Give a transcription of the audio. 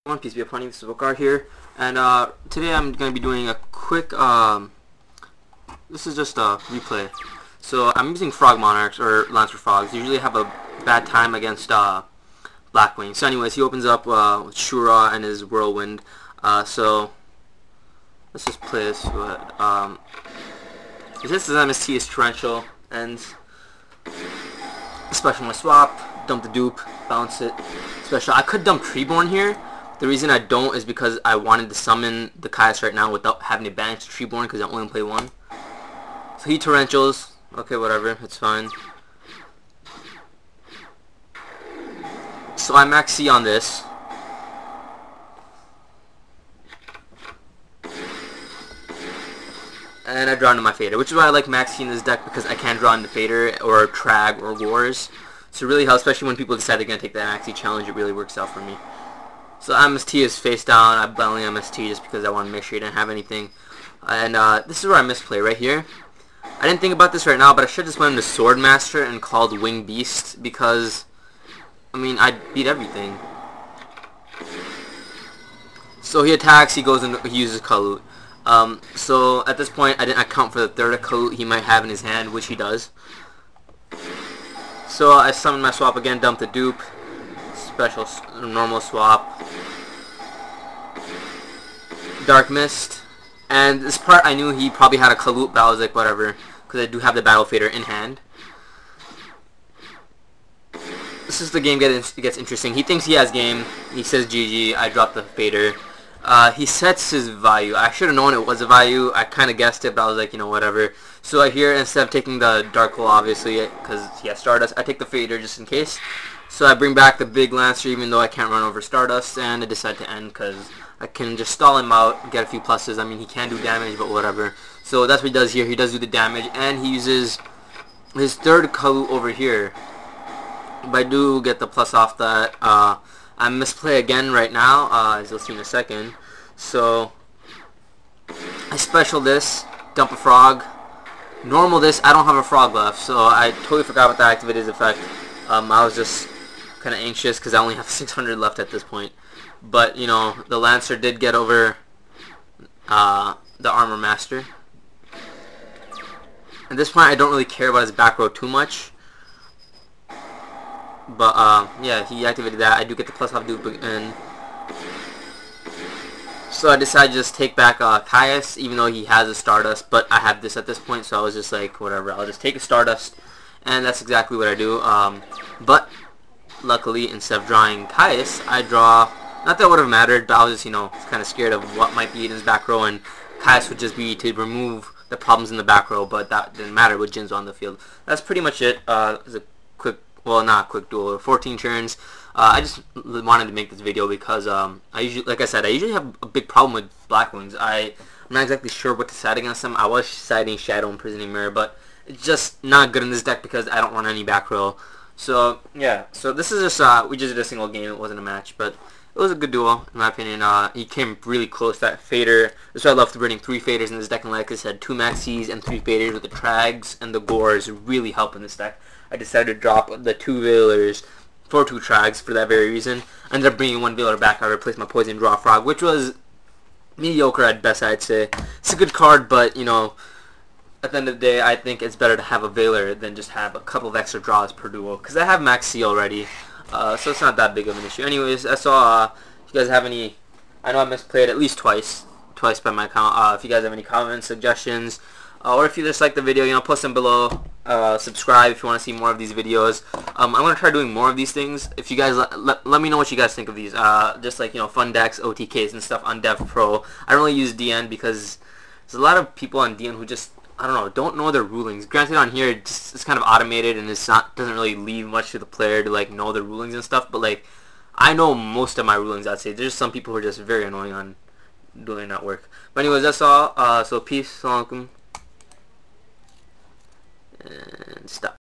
One Piece, be funny. This is Vokar here, and today I'm going to be doing a quick. This is just a replay. So I'm using Frog Monarchs or Lancer Frogs. They usually have a bad time against Blackwings. So, anyways, he opens up with Shura and his Whirlwind. So let's just play this. This is MST is Torrential and special my swap, dump the dupe, bounce it. Special. I could dump Treeborn here. The reason I don't is because I wanted to summon the Caius right now without having to banish the Treeborn because I only play one. So he Torrentials. Okay, whatever. It's fine. So I max C on this. And I draw into my Fader, which is why I like Max C in this deck, because I can draw into Fader or Trag or Wars. So it really helps, especially when people decide they're going to take that Maxi challenge. It really works out for me. So MST is face down. I blindly MST just because I want to make sure he didn't have anything. And this is where I misplay right here. I didn't think about this right now, but I should just went into Swordmaster and called Wing Beast because, I mean, I beat everything. So he attacks, he goes and he uses Kalut. So at this point, I didn't account for the third Kalut he might have in his hand, which he does. So I summon my swap again, dump the dupe, special normal swap, Dark Mist, and this part I knew he probably had a Kalut, but I was like, whatever, because I do have the Battle Fader in hand. This is the game gets interesting. He thinks he has game, he says GG, I drop the Fader. He sets his value. I should have known it was a value. I kind of guessed it, but I was like, you know, whatever. So I here, instead of taking the Dark Hole, obviously, because he has Stardust, I take the Fader just in case. So I bring back the big Lancer, even though I can't run over Stardust, and I decide to end because I can just stall him out, get a few pluses. I mean, he can do damage, but whatever. So that's what he does here. He does do the damage, and he uses his third Kalut over here. But I do get the plus off that. I misplay again right now, as you'll see in a second. So I special this, dump a frog, normal this. I don't have a frog left, so I totally forgot about the activated effect. I was just kind of anxious because I only have 600 left at this point. But you know, the Lancer did get over the Armor Master. At this point, I don't really care about his back row too much. But yeah, he activated that. I do get the plus off dupe again. So I decided to just take back Caius, even though he has a Stardust. But I have this at this point, so I was just like, whatever. I'll just take a Stardust, and that's exactly what I do. But luckily, instead of drawing Caius, I draw. Not that it would have mattered, but I was just, you know, kind of scared of what might be in his back row, and Caius would just be to remove the problems in the back row. But that didn't matter with Jinzo on the field. That's pretty much it. It's a quick. Well, not a quick duel, 14 turns. I just wanted to make this video because I usually, like I said, I usually have a big problem with Blackwings. I'm not exactly sure what to side against them. I was siding Shadow and Imprisoning Mirror, but it's just not good in this deck because I don't run any back row. So yeah, so this is just we just did a single game. It wasn't a match, but it was a good duel in my opinion. He came really close. That Fader. That's why I love bringing 3 Faders in this deck. And like I said, 2 Maxis and 3 Faders with the Trags and the Gores really help in this deck. I decided to drop the 2 Veilers for 2 Trags for that very reason. I ended up bringing 1 Veiler back. I replaced my Poison Draw Frog, which was mediocre at best, I'd say. It's a good card, but, you know, at the end of the day, I think it's better to have a Veiler than just have a couple of extra draws per duel. Because I have Max C already, so it's not that big of an issue. Anyways, that's all. If you guys have any... I know I misplayed at least twice by my count. If you guys have any comments, suggestions, or if you just like the video, you know, post them below. Subscribe if you want to see more of these videos. I'm going to try doing more of these things. If you guys let me know what you guys think of these. Just like, you know, fun decks, OTKs and stuff on Dev Pro. I don't really use DN because there's a lot of people on DN who just, I don't know their rulings. Granted, on here it's kind of automated and doesn't really leave much to the player to like know their rulings and stuff. But like, I know most of my rulings. I'd say there's some people who are just very annoying on doing that work. But anyways, that's all. So peace, Salaam, and stop.